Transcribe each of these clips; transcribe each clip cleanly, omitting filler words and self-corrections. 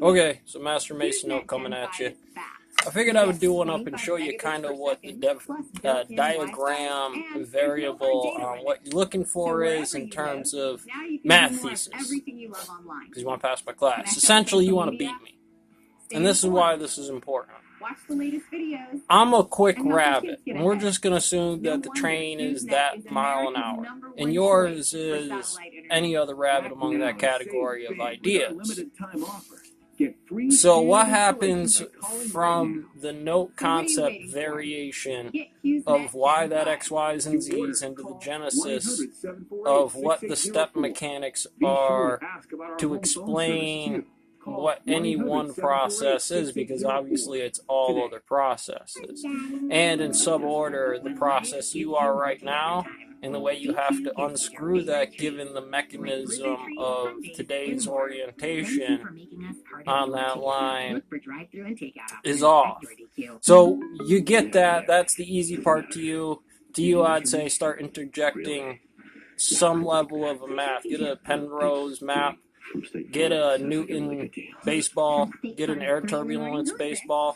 Okay, so Master Mason note coming at you. I figured I would do one up and show you kind of what the diagram variable, what you're looking for is in terms of math thesis, because you want to pass my class. Essentially, you want to beat me, and this is why this is important. I'm a quick rabbit, and we're just going to assume that the train is that mile an hour, and yours is any other rabbit among that category of ideas. So what happens from the note concept variation of why that X, Y's, and Z's into the genesis of what the step mechanics are to explain what any one process is, because obviously it's all other processes. And in suborder, the process you are right now, and the way you have to unscrew that given the mechanism of today's orientation on that line is off. So you get that. That's the easy part to you. To you, I'd say start interjecting some level of a math. Get a Penrose map. Get a Newton baseball. Get an air turbulence baseball.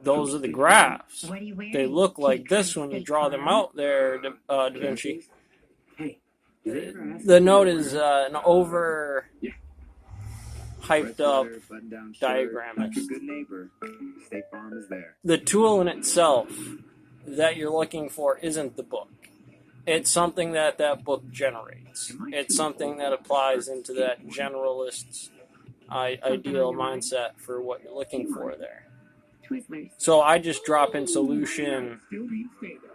Those are the graphs. They look like this when you draw them out there, Da Vinci. The note is an over hyped up diagramist. The tool in itself that you're looking for isn't the book. It's something that book generates. It's something that applies into that generalist's ideal mindset for what you're looking for there. So I just drop in solution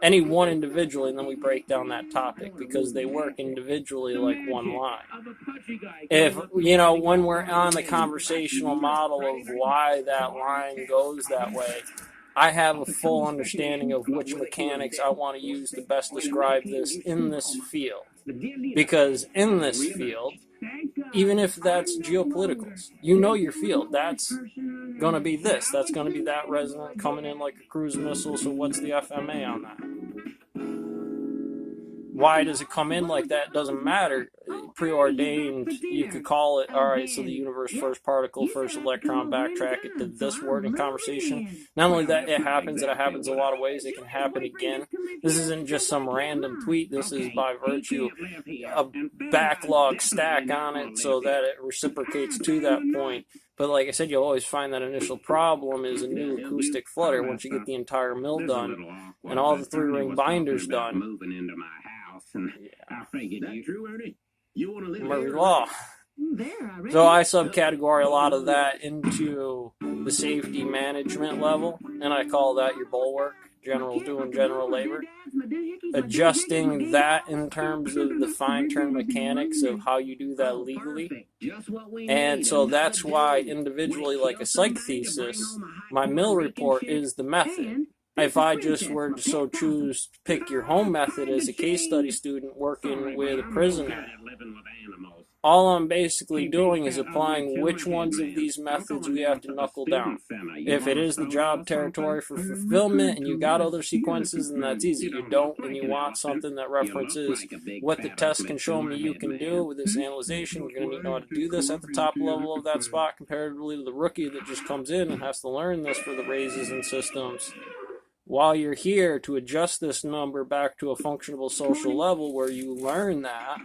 any one individually, and then we break down that topic because they work individually like one line. If, when we're on the conversational model of why that line goes that way, I have a full understanding of which mechanics I want to use to best describe this in this field. Because in this field, even if that's geopoliticals, you know your field. That's going to be this. That's going to be that resonant coming in like a cruise missile. So what's the FMA on that? Why does it come in like that? Doesn't matter. Preordained, you could call it, all right, so the universe, first particle, first electron, backtrack it to this word in conversation. Not only that it happens a lot of ways. It can happen again. This isn't just some random tweet. This is by virtue a backlog stack on it so that it reciprocates to that point. But like I said, you'll always find that initial problem is a new acoustic flutter once you get the entire mill done and all the 3-ring binders done. Murphy Law. So I subcategory a lot of that into the safety management level, and I call that your bulwark. Generals doing general labor. Adjusting that in terms of the fine-tuned mechanics of how you do that legally. And so that's why individually, like a psych thesis, my mill report is the method. If I just were to so choose to pick your home method as a case study student working with a prisoner, all I'm basically doing is applying which ones of these methods we have to knuckle down. If it is the job territory for fulfillment and you got other sequences, then that's easy. You don't, and you want something that references what the test can show me you can do with this analyzation. You're going to need to know how to do this at the top level of that spot comparatively to the rookie that just comes in and has to learn this for the raises and systems. While you're here to adjust this number back to a functional social level where you learn that.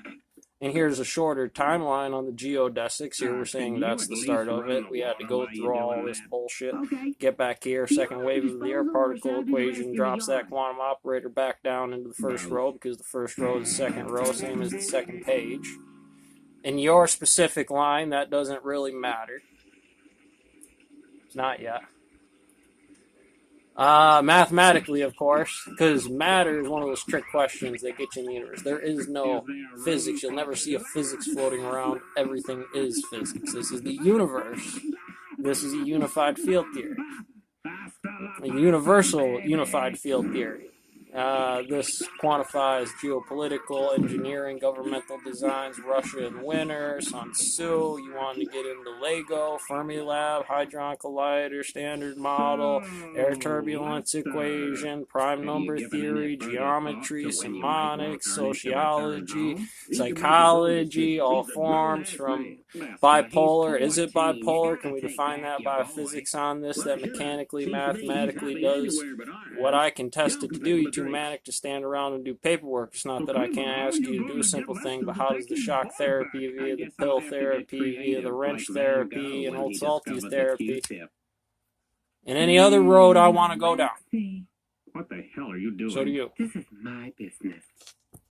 And here's a shorter timeline on the geodesics. Here we're saying that's the start of it. We had to go through all this bullshit. Get back here. Second wave of the air particle equation drops that quantum operator back down into the first row because the first row is the second row, same as the second page. In your specific line, that doesn't really matter. It's not yet. Mathematically, of course, because matter is one of those trick questions that get you in the universe. There is no physics. You'll never see a physics floating around. Everything is physics. This is the universe. This is a unified field theory. A universal unified field theory. This quantifies geopolitical, engineering, governmental designs, Russia and winter, Sun Tzu. You want to get into LEGO, Fermilab, Hadron Collider, Standard Model, air turbulence equation, prime number theory, geometry, semiotics, sociology, psychology, all forms from bipolar. Is it bipolar? Can we define that by physics on this that mechanically, mathematically does what I can test it to do? You too manic to stand around and do paperwork. It's not that I can't ask you to do a simple thing, but how does the shock therapy via the pill therapy, via the wrench therapy, and old salty therapy, and any other road I want to go down? What the hell are you doing? So do you. This is my business.